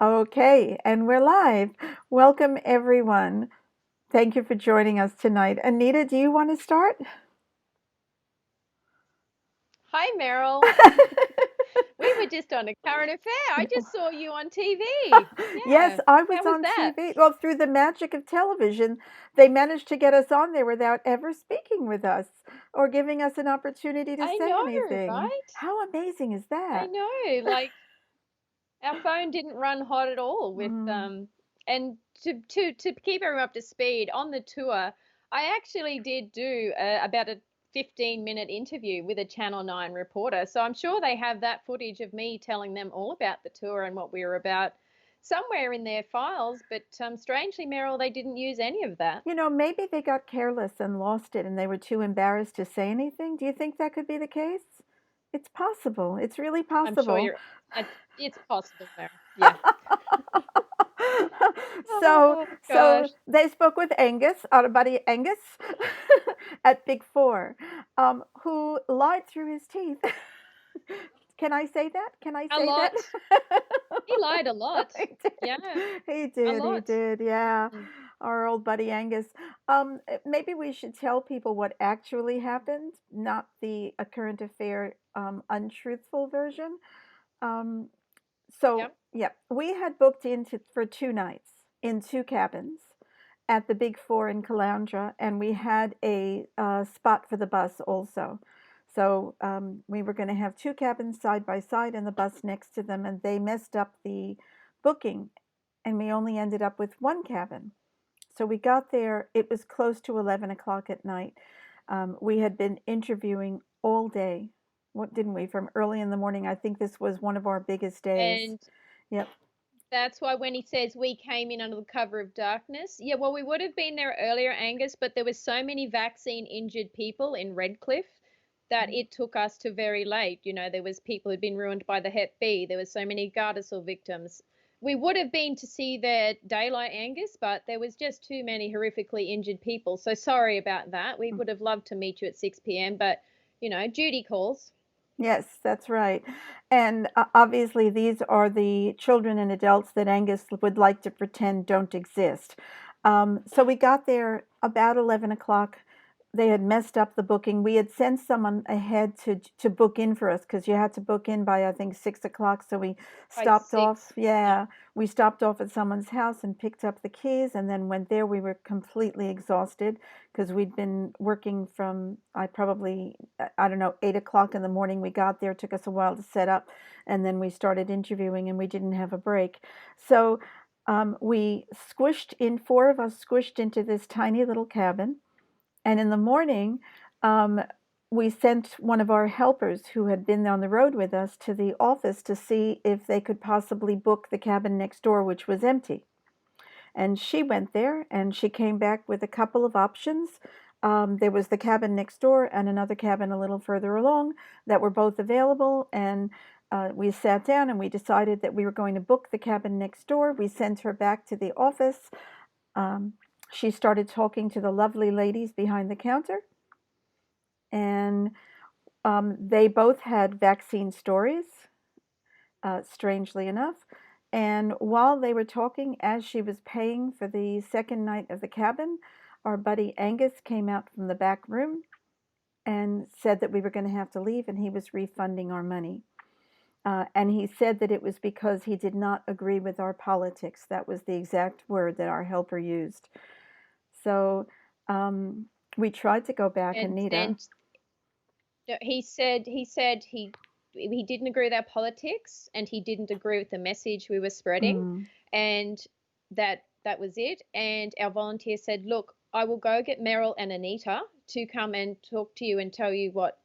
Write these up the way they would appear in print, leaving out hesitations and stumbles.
Okay, and we're live. Welcome, everyone. Thank you for joining us tonight. Anita, do you want to start? Hi, Meryl. We were just on a current affair. I just saw you on TV. Yes, Yeah. I was How was on that? TV. Well, through the magic of television, they managed to get us on there without ever speaking with us or giving us an opportunity to I say know, anything. right? How amazing is I that? know. Like our phone didn't run hot at all with Mm. and to keep everyone up to speed on the tour, I actually did do about a 15-minute interview with a Channel 9 reporter. So I'm sure they have that footage of me telling them all about the tour and what we were about somewhere in their files, but strangely, Meryl, they didn't use any of that. Maybe they got careless and lost it and they were too embarrassed to say anything. Do you think that could be the case? It's possible. It's really I'm sure possible. you're. It's possible, Meryl. Yeah. so Oh so gosh. they spoke with Angus, our buddy Angus, at Big Four, who lied through his teeth. Can I say that? Can I A say that? lot. He lied a lot. He did. Yeah, He a did. He lot. did. Yeah. Mm. Our old buddy Angus. Maybe we should tell people what actually happened, not the a current affair untruthful version. Um, so, Yep. yeah, we had booked into for 2 nights in 2 cabins at the Big Four in Caloundra, and we had a spot for the bus also. So we were going to have 2 cabins side by side and the bus next to them, and they messed up the booking, and we only ended up with 1 cabin. So we got there, it was close to 11 o'clock at night. We had been interviewing all day. What didn't we? From early in the morning. I think this was one of our biggest days. And Yep. that's why when he says we came in under the cover of darkness, yeah, well, we would have been there earlier, Angus, but there was so many vaccine injured people in Redcliffe that it took us to very late. You know, there was people who'd been ruined by the Hep B. There was so many Gardasil victims. We would have been to see their daylight, Angus, but there was just too many horrifically injured people. So sorry about that. We would have loved to meet you at 6 p.m., but duty calls. Yes, that's right. And obviously, these are the children and adults that Angus would like to pretend don't exist. So we got there about 11 o'clock. They had messed up the booking. We had sent someone ahead to book in for us because you had to book in by, I think, 6 o'clock. So we By stopped off. 6. Yeah. Yeah, we stopped off at someone's house and picked up the keys and then went there. We were completely exhausted because we'd been working from, I don't know, 8 o'clock in the morning. We got there, took us a while to set up, and then we started interviewing and we didn't have a break. So we squished in, 4 of us squished into this tiny little cabin. And in the morning, um, we sent one of our helpers who had been on the road with us to the office to see if they could possibly book the cabin next door, which was empty. And she went there and she came back with a couple of options. There was the cabin next door and another cabin a little further along that were both available. And we sat down and we decided that we were going to book the cabin next door. We sent her back to the office. Um, she started talking to the lovely ladies behind the counter, and they both had vaccine stories, strangely enough. And while they were talking, as she was paying for the second night of the cabin, our buddy Angus came out from the back room and said that we were going to have to leave and he was refunding our money. And he said that it was because he did not agree with our politics. That was the exact word that our helper used. So we tried to go back, And Anita. and he didn't agree with our politics and he didn't agree with the message we were spreading, Mm, and that was it. And our volunteer said, "Look, I will go get Meryl and Anita to come and talk to you and tell you what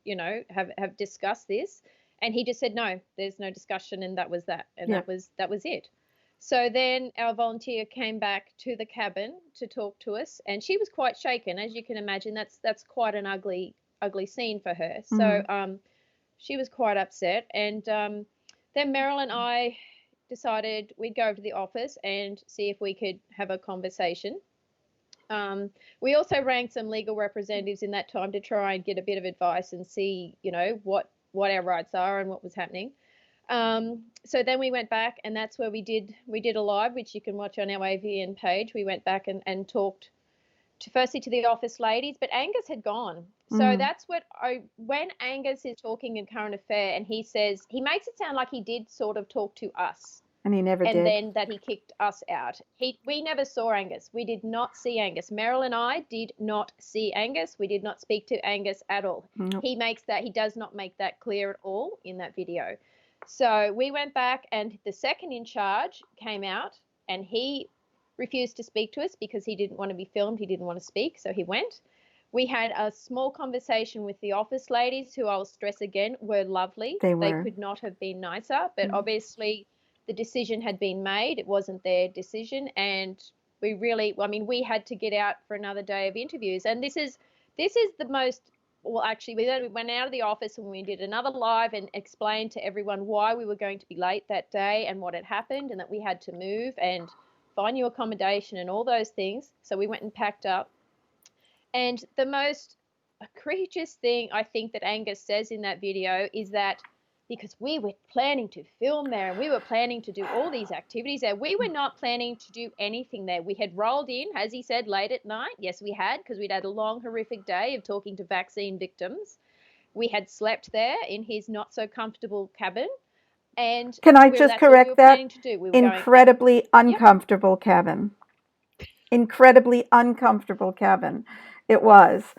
have discussed this." And he just said, "No, there's no discussion," and that was that, and yep. that was it. So then our volunteer came back to the cabin to talk to us, and she was quite shaken, as you can imagine. That's quite an ugly scene for her. So Mm, she was quite upset. And then Meryl and I decided we'd go over to the office and see if we could have a conversation. We also rang some legal representatives in that time to try and get a bit of advice and see, what our rights are and what was happening. So then we went back, and that's where we did a live, which you can watch on our AVN page. We went back and talked firstly to the office ladies, but Angus had gone. So Mm. that's when Angus is talking in Current Affair, and he makes it sound like he did sort of talk to us, And he never and did. then that he kicked us out. We never saw Angus. We did not see Angus. Meryl and I did not see Angus. We did not speak to Angus at all. Nope. He does not make that clear at all in that video. So we went back, and the second in charge came out, and he refused to speak to us because he didn't want to be filmed. He didn't want to speak, so he went. We had a small conversation with the office ladies, who I'll stress again were lovely. They They were. could not have been nicer, but Mm. obviously the decision had been made. It wasn't their decision, and we had to get out for another day of interviews. And this is the most, well, actually, we went out of the office and we did another live and explained to everyone why we were going to be late that day and what had happened, and that we had to move and find new accommodation and all those things. So we went and packed up. And the most egregious thing I think that Angus says in that video is that because we were planning to film there and we were planning to do all these activities there, we were not planning to do anything there. We had rolled in, as he said, late at night. Yes, we had, because we'd had a long, horrific day of talking to vaccine victims. We had slept there in his not so comfortable cabin. And Can I just that's what we correct were that? planning to do. We were going, Incredibly yep, uncomfortable cabin. Incredibly uncomfortable cabin. It was.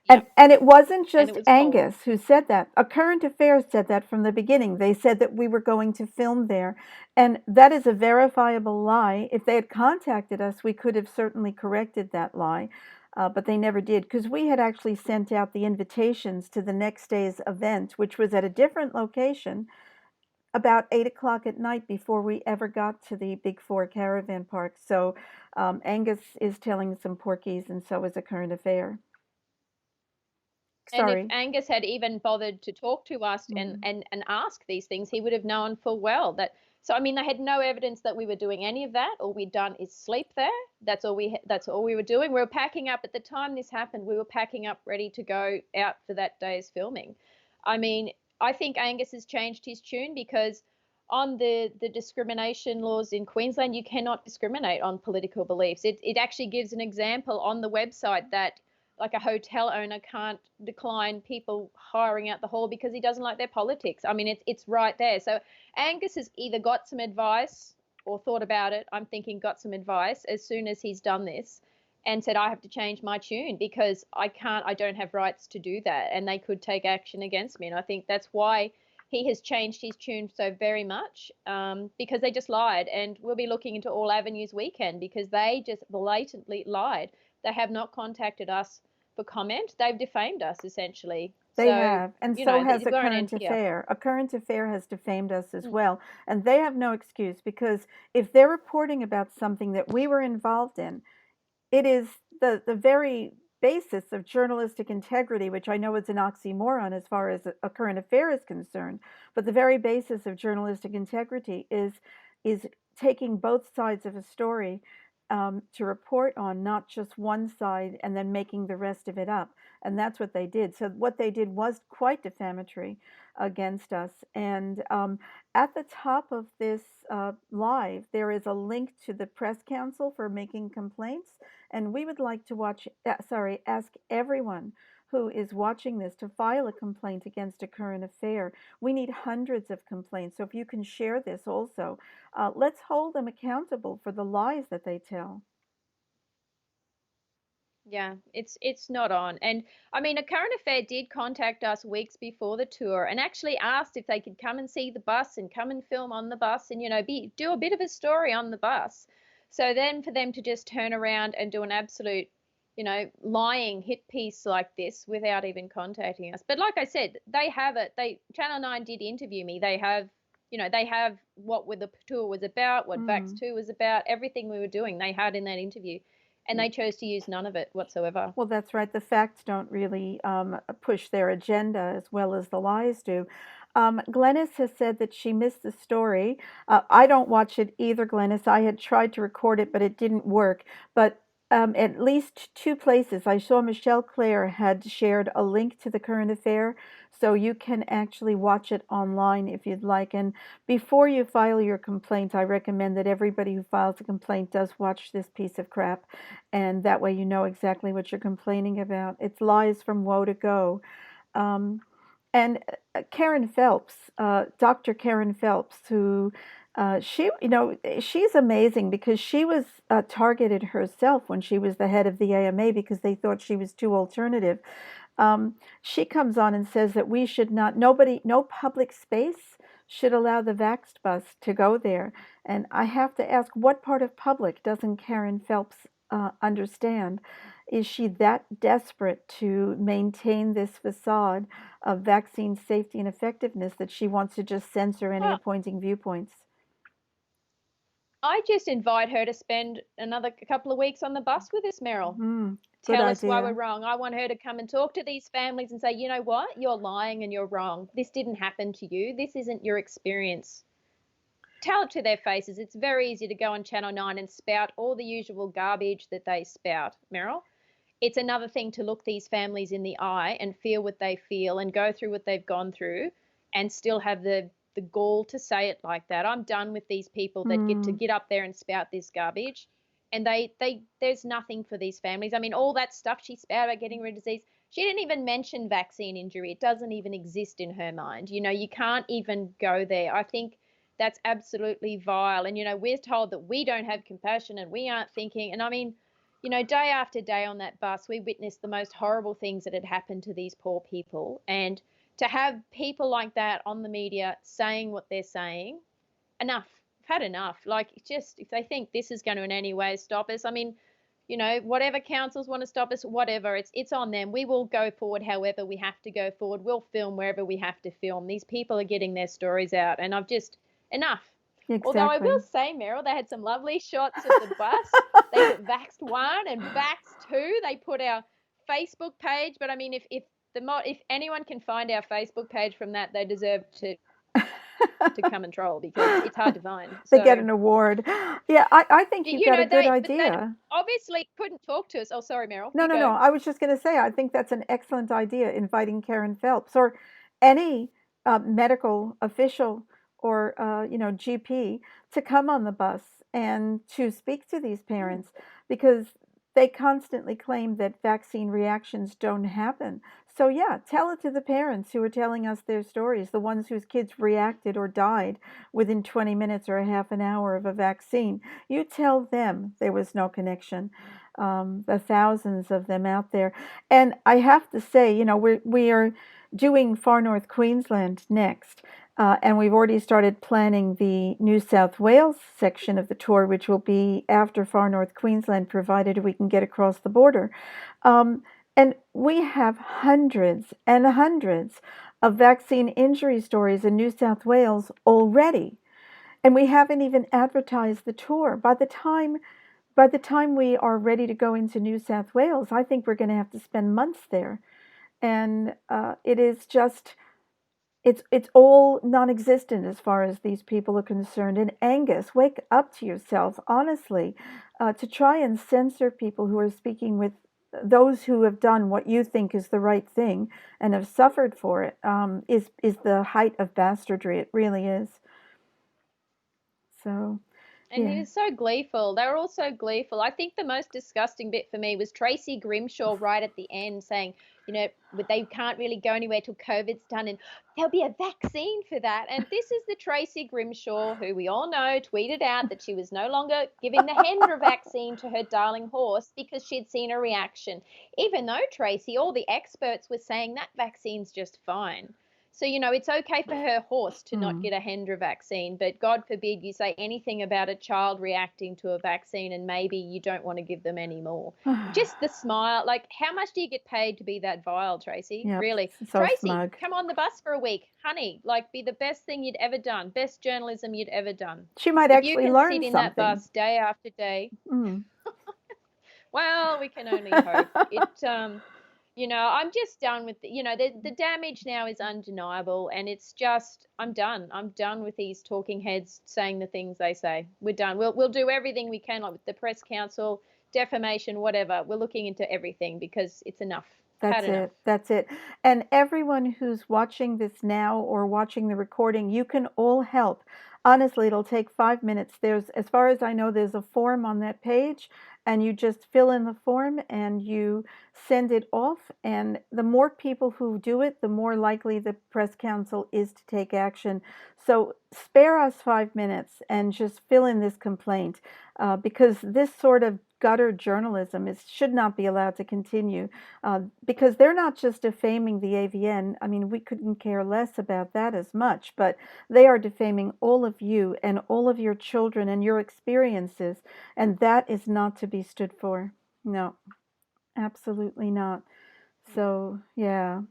yep. And it wasn't And just it was cold. Angus who said that. A Current Affairs said that from the beginning. They said that we were going to film there. And that is a verifiable lie. If they had contacted us, we could have certainly corrected that lie. But they never did, because we had actually sent out the invitations to the next day's event, which was at a different location, about 8 o'clock at night before we ever got to the Big Four Caravan Park. So Angus is telling some porkies, and so is A Current Affair. And if Sorry. Angus had even bothered to talk to us and, Mm. and ask these things, he would have known full well that. So I mean, they had no evidence that we were doing any of that. All we'd done is sleep there. That's all we were doing. We were packing up at the time this happened. We were packing up, ready to go out for that day's filming. I mean, I think Angus has changed his tune, because on the discrimination laws in Queensland, you cannot discriminate on political beliefs. It actually gives an example on the website that, like, a hotel owner can't decline people hiring out the hall because he doesn't like their politics. I mean, it's right there. So Angus has either got some advice or thought about it. I'm thinking got some advice as soon as he's done this, and said, I have to change my tune because I don't have rights to do that, and they could take action against me. And I think that's why he has changed his tune so very much, because they just lied. And we'll be looking into all avenues we can, because they just blatantly lied. They have not contacted us for comment. They've defamed us, essentially. They So, have, and so has A we're an Current end here. Affair. A Current Affair has defamed us as Mm. well, and they have no excuse, because if they're reporting about something that we were involved in, it is the very basis of journalistic integrity, which I know is an oxymoron as far as A Current Affair is concerned, but the very basis of journalistic integrity is taking both sides of a story, to report on, not just one side and then making the rest of it up. And that's what they did. So what they did was quite defamatory against us. And at the top of this live, there is a link to the press council for making complaints. And we would like to ask everyone who is watching this to file a complaint against A Current Affair. We need hundreds of complaints. So if you can share this also, let's hold them accountable for the lies that they tell. Yeah, it's not on. And I mean, A Current Affair did contact us weeks before the tour and actually asked if they could come and see the bus and come and film on the bus and, do a bit of a story on the bus. So then for them to just turn around and do an absolute, lying hit piece like this without even contacting us. But like I said, they have it. Channel 9 did interview me. They have what the tour was about, what Vax Mm. 2 was about, everything we were doing, they had in that interview. And they chose to use none of it whatsoever. Well, that's right. The facts don't really push their agenda as well as the lies do. Glennis has said that she missed the story. I don't watch it either, Glennis. I had tried to record it, but it didn't work. But at least two places. I saw Michelle Claire had shared a link to the current affair, so you can actually watch it online if you'd like. And before you file your complaint, I recommend that everybody who files a complaint does watch this piece of crap, and that way you know exactly what you're complaining about. It's lies from woe to go. Um, and Karen Phelps, Dr. Karen Phelps, who she's amazing because she was targeted herself when she was the head of the AMA because they thought she was too alternative. She comes on and says that we should not, nobody, no public space should allow the Vaxxed bus to go there. And I have to ask, what part of public doesn't Karen Phelps understand? Is she that desperate to maintain this facade of vaccine safety and effectiveness that she wants to just censor any Well, opposing viewpoints? I just invite her to spend another couple of weeks on the bus with us, Meryl. Good Tell us why we're idea. wrong. I want her to come and talk to these families and say, you know what? You're lying and you're wrong. This didn't happen to you. This isn't your experience. Tell it to their faces. It's very easy to go on Channel 9 and spout all the usual garbage that they spout, Meryl. It's another thing to look these families in the eye and feel what they feel and go through what they've gone through and still have the gall to say it like that. I'm done with these people that get to Mm, get up there and spout this garbage. And they there's nothing for these families. I mean, all that stuff she spouted about getting rid of disease, she didn't even mention vaccine injury. It doesn't even exist in her mind. You know, you can't even go there. I think that's absolutely vile. And, you know, we're told that we don't have compassion and we aren't thinking. And I mean, you know, day after day on that bus, we witnessed the most horrible things that had happened to these poor people. And to have people like that on the media saying what they're saying, enough. I've had enough. Like, just if they think this is going to in any way stop us, I mean, you know, whatever councils want to stop us, whatever, it's on them. We will go forward however we have to go forward. We'll film wherever we have to film. These people are getting their stories out, and I've just enough. Although I will exactly. say, Meryl, they had some lovely shots of the bus. They put Vaxxed 1 and Vaxxed 2. They put our Facebook page, but I mean, if anyone can find our Facebook page from that, they deserve to come and troll because it's hard to find. They get So an award. Yeah, I think you've you got a know good they idea. obviously couldn't talk to us. Oh, sorry, Meryl, No, you no, no. go. I was just going to say, I think that's an excellent idea, inviting Karen Phelps or any medical official or GP to come on the bus and to speak to these Mm. parents because they constantly claim that vaccine reactions don't happen. So yeah, tell it to the parents who are telling us their stories, the ones whose kids reacted or died within 20 minutes or a half an hour of a vaccine. You tell them there was no connection, the thousands of them out there. And I have to say, we are doing Far North Queensland next. And we've already started planning the New South Wales section of the tour, which will be after Far North Queensland, provided we can get across the border. Um, and we have hundreds and hundreds of vaccine injury stories in New South Wales already. And we haven't even advertised the tour. By the time we are ready to go into New South Wales, I think we're going to have to spend months there. And it is just, it's all non-existent as far as these people are concerned. And Angus, wake up to yourself, honestly, to try and censor people who are speaking with those who have done what you think is the right thing and have suffered for it, is the height of bastardry. It really is. So, And he yeah. was so gleeful. They were all so gleeful. I think the most disgusting bit for me was Tracy Grimshaw right at the end saying, you know, they can't really go anywhere till COVID's done and there'll be a vaccine for that. And this is the Tracy Grimshaw who we all know tweeted out that she was no longer giving the Hendra vaccine to her darling horse because she'd seen a reaction. Even though, Tracy, all the experts were saying that vaccine's just fine. So, you know, it's okay for her horse to not Hmm. get a Hendra vaccine, but God forbid you say anything about a child reacting to a vaccine and maybe you don't want to give them any more. Just the smile. Like, how much do you get paid to be that vile, Tracy? Yep. Really? So Tracy, smug. come on the bus for a week. Honey, like, be the best thing you'd ever done, best journalism you'd ever done. She might If you actually can sit learn in that something. bus day after day, Mm. well, we can only hope. You know, I'm just done with, the damage now is undeniable and it's just, I'm done. I'm done with these talking heads saying the things they say. We're done. We'll do everything we can, like with the press council, defamation, whatever. We're looking into everything because it's enough. Had That's enough. it. That's it. And everyone who's watching this now or watching the recording, you can all help. Honestly, it'll take 5 minutes. There's, as far as I know, there's a form on that page, and you just fill in the form and you send it off. And the more people who do it, the more likely the press council is to take action. So spare us 5 minutes and just fill in this complaint, because this sort of gutter journalism should not be allowed to continue, because they're not just defaming the AVN. I mean, we couldn't care less about that as much, but they are defaming all of you and all of your children and your experiences, and that is not to be stood for. No, absolutely not. So, yeah,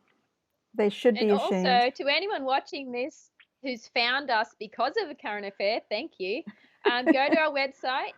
they should And be ashamed. also, to anyone watching this who's found us because of a current affair, thank you. Go to our website,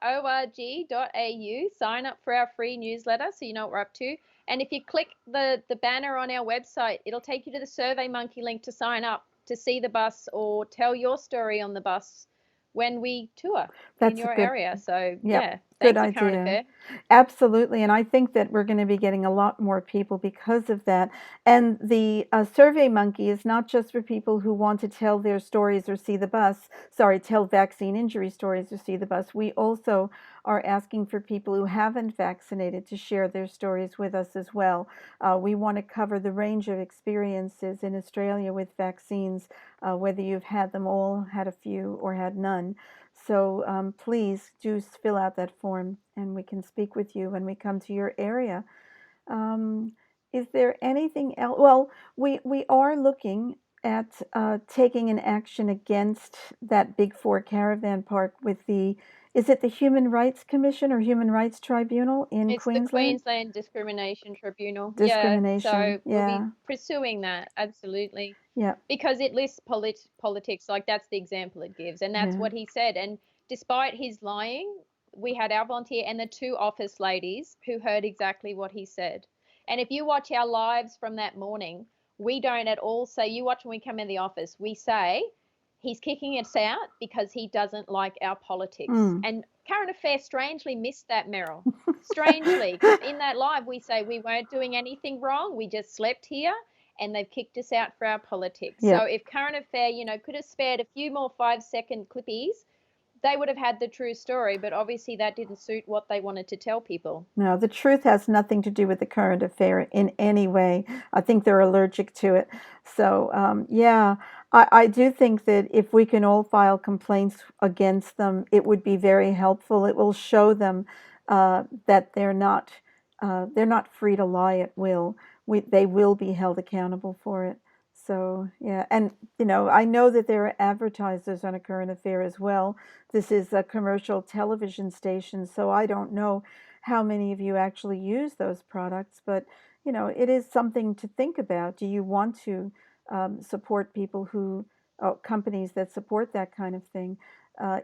avn.org.au, sign up for our free newsletter so you know what we're up to. And if you click the banner on our website, it'll take you to the SurveyMonkey link to sign up to see the bus or tell your story on the bus when we tour in That's a your good, area. So, yep, yeah, good thanks, A Current idea. Affair. Absolutely. And I think that we're going to be getting a lot more people because of that. And the SurveyMonkey is not just for people who want to tell their stories or see the bus, sorry, tell vaccine injury stories or see the bus. We also are asking for people who haven't vaccinated to share their stories with us as well. We want to cover the range of experiences in Australia with vaccines, whether you've had them all, had a few, or had none. So please do fill out that form and we can speak with you when we come to your area. Um, is there anything else? Well, we are looking at taking an action against that Big Four caravan park with the, is it the Human Rights Commission or Human Rights Tribunal in It's the Queensland? Queensland Discrimination Tribunal. Yeah, Discrimination. so we'll be Yeah. pursuing that, absolutely. Yeah. Because it lists politics, like that's the example it gives. And that's Yeah. what he said. And despite his lying, we had our volunteer and the two office ladies who heard exactly what he said. And if you watch our lives from that morning, we don't at all say, you watch when we come in the office, we say, he's kicking us out because he doesn't like our politics. Mm. And Current Affair strangely missed that, Meryl. Strangely, because in that live we say we weren't doing anything wrong, we just slept here and they've kicked us out for our politics. So Yep. if Current Affair, could have spared a few more 5-second clippies, they would have had the true story, but obviously that didn't suit what they wanted to tell people. No, the truth has nothing to do with the current affair in any way. I think they're allergic to it. So, yeah, I do think that if we can all file complaints against them, it would be very helpful. It will show them that they're not free to lie at will. They will be held accountable for it. So, yeah, and I know that there are advertisers on A Current Affair as well. This is a commercial television station, so I don't know how many of you actually use those products, but it is something to think about. Do you want to support people companies that support that kind of thing?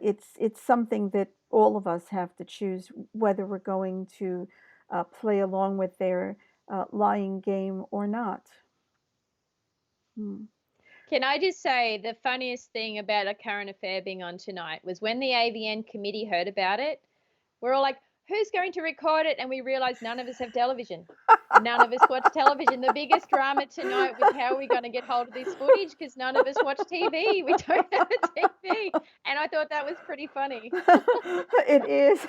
It's something that all of us have to choose whether we're going to play along with their lying game or not. Hmm. Can I just say the funniest thing about A Current Affair being on tonight was when the AVN committee heard about it, we're all like, who's going to record it? And we realized none of us have television. None of us watch television. The biggest drama tonight was how are we going to get hold of this footage because none of us watch TV. We don't have a TV. And I thought that was pretty funny. It is.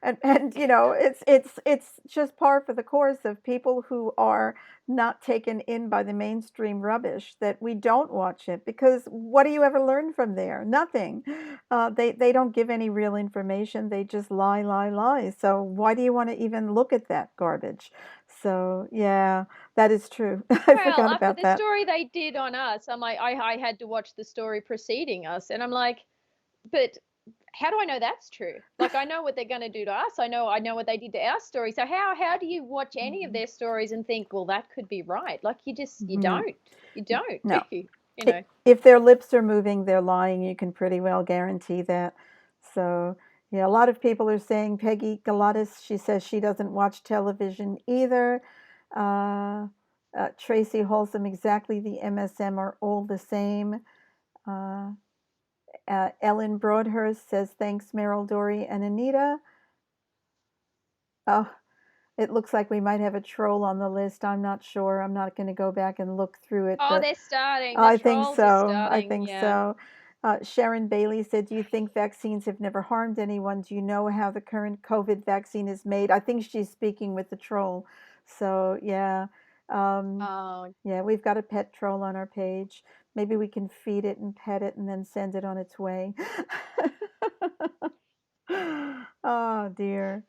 And it's just par for the course of people who are not taken in by the mainstream rubbish that we don't watch it, because what do you ever learn from there? Nothing. They don't give any real information. They just lie, lie, lie. So why do you want to even look at that garbage? So yeah, that is true. I Well, forgot after about the that. story they did on us, I'm like, I had to watch the story preceding us. And I'm like, but how do I know that's true? Like I know what they're going to do to us. I know what they did to our story. So how do you watch any of their stories and think, well, that could be right? Like you No, don't, do no. you? You know. If their lips are moving, they're lying. You can pretty well guarantee that. So, yeah, a lot of people are saying Peggy Galatis, she says she doesn't watch television either. Uh, Tracy Holsom, exactly. The MSM are all the same. Uh, Ellen Broadhurst says, thanks, Meryl, Dory, and Anita. Oh, it looks like we might have a troll on the list. I'm not sure. I'm not going to go back and look through it, Oh, but they're starting. The I think trolls are so. I starting. think Yeah. so. Sharon Bailey said, do you think vaccines have never harmed anyone? Do you know how the current COVID vaccine is made? I think she's speaking with the troll. So, yeah. Oh, Yeah, we've got a pet troll on our page. Maybe we can feed it and pet it and then send it on its way. Oh dear.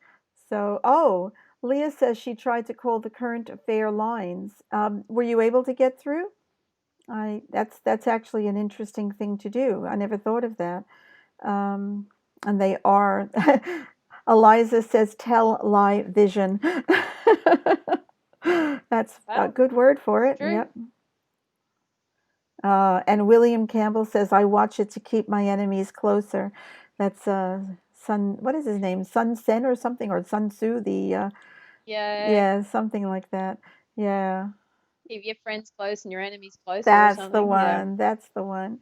So, oh, Leah says she tried to call the current affair lines. Were you able to get through? That's actually an interesting thing to do. I never thought of that. Um, and they are. Eliza says, "Tell lie vision." That's a well, good word for it's it. true. Yep. And William Campbell says, "I watch it to keep my enemies closer." That's Sun. What is his name? Sun Sen or something, or Sun Tzu? The Yeah. yeah, something like that. Yeah, Keep your friends close and your enemies closer or that's the something. Yeah. one. That's the one.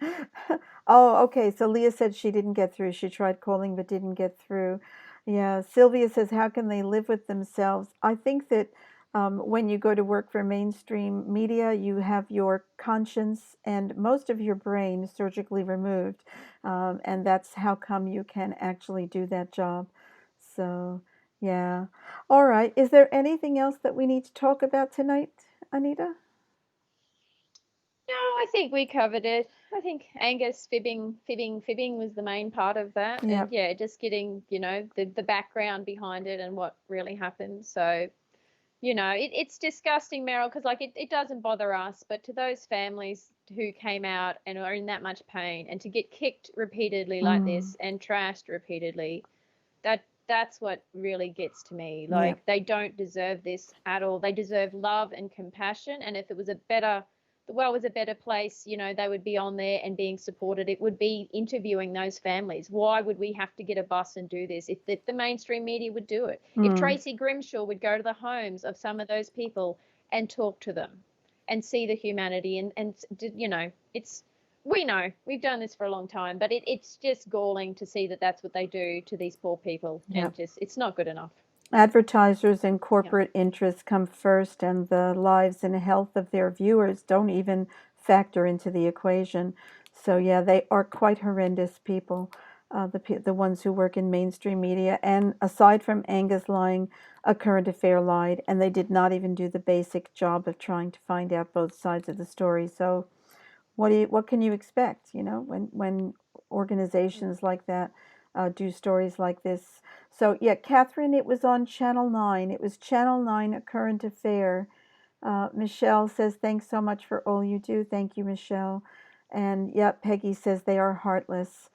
Oh, okay. So Leah said she didn't get through. She tried calling but didn't get through. Yeah. Sylvia says, how can they live with themselves? I think that when you go to work for mainstream media, you have your conscience and most of your brain surgically removed. And that's how come you can actually do that job. So, yeah. All right. Is there anything else that we need to talk about tonight, Anita? No, I think we covered it. I think Angus fibbing was the main part of that. And Yep. yeah, just getting, the background behind it and what really happened. So, it's disgusting, Meryl, because like it doesn't bother us, but to those families who came out and are in that much pain and to get kicked repeatedly like Mm, this and trashed repeatedly, that's what really gets to me. yep. Like they don't deserve this at all. They deserve love and compassion. And if it was the world was a better place, they would be on there and being supported. It would be interviewing those families. Why would we have to get a bus and do this? If the mainstream media would do it, if Mm, Tracy Grimshaw would go to the homes of some of those people and talk to them and see the humanity and it's we know we've done this for a long time, but it's just galling to see that that's what they do to these poor people, yep. and just it's not good enough. Advertisers and Yeah, corporate interests come first, and the lives and health of their viewers don't even factor into the equation. So, yeah, they are quite horrendous people, the ones who work in mainstream media. And aside from Angus lying, A Current Affair lied, and they did not even do the basic job of trying to find out both sides of the story. So, what can you expect, when organizations like that do stories like this? So yeah, Catherine, it was on Channel 9. It was Channel 9, A Current Affair. Michelle says, thanks so much for all you do. Thank you, Michelle. And yeah, Peggy says they are heartless.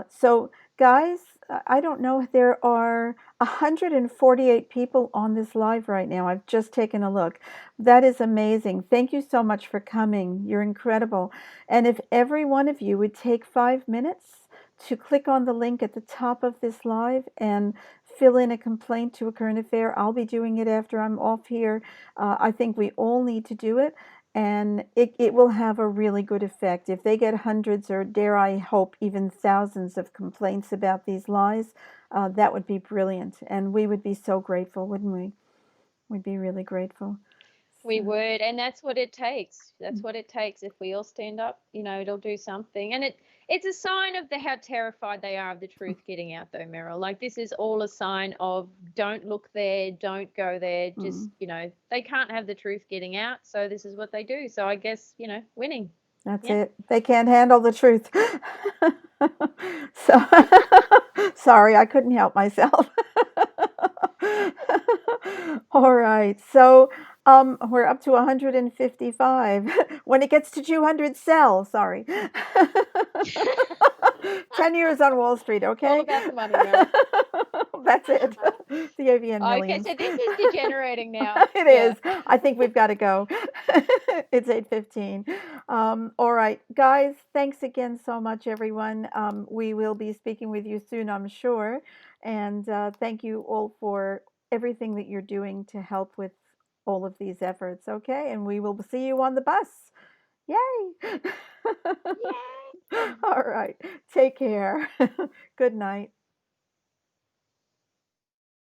So, guys, I don't know. There are 148 people on this live right now. I've just taken a look. That is amazing. Thank you so much for coming. You're incredible. And if every one of you would take 5 minutes to click on the link at the top of this live and fill in a complaint to A Current Affair, I'll be doing it after I'm off here. I think we all need to do it, and it will have a really good effect. If they get hundreds, or dare I hope even thousands of complaints about these lies, that would be brilliant. And we would be so grateful, wouldn't we? We'd be really grateful. we So, would, and that's what it takes. That's what it takes. If we all stand up, it'll do something. And it's a sign of how terrified they are of the truth getting out, though, Meryl. Like this is all a sign of don't look there, don't go there. mm, Just they can't have the truth getting out, so this is what they do. So I guess winning. that's Yeah. it. They can't handle the truth. So, sorry, I couldn't help myself. All right. So, we're up to 155. When it gets to 200, sell. Sorry. 10 years on Wall Street, All okay? about the money, Meryl. That's it. The AVN Okay, millions. so this is degenerating now. It Yeah. is. I think we've got to go. It's 8:15. All right, guys, thanks again so much, everyone. We will be speaking with you soon, I'm sure. And thank you all for everything that you're doing to help with all of these efforts, okay? And we will see you on the bus. Yay! Yay. All right. Take care. Good night.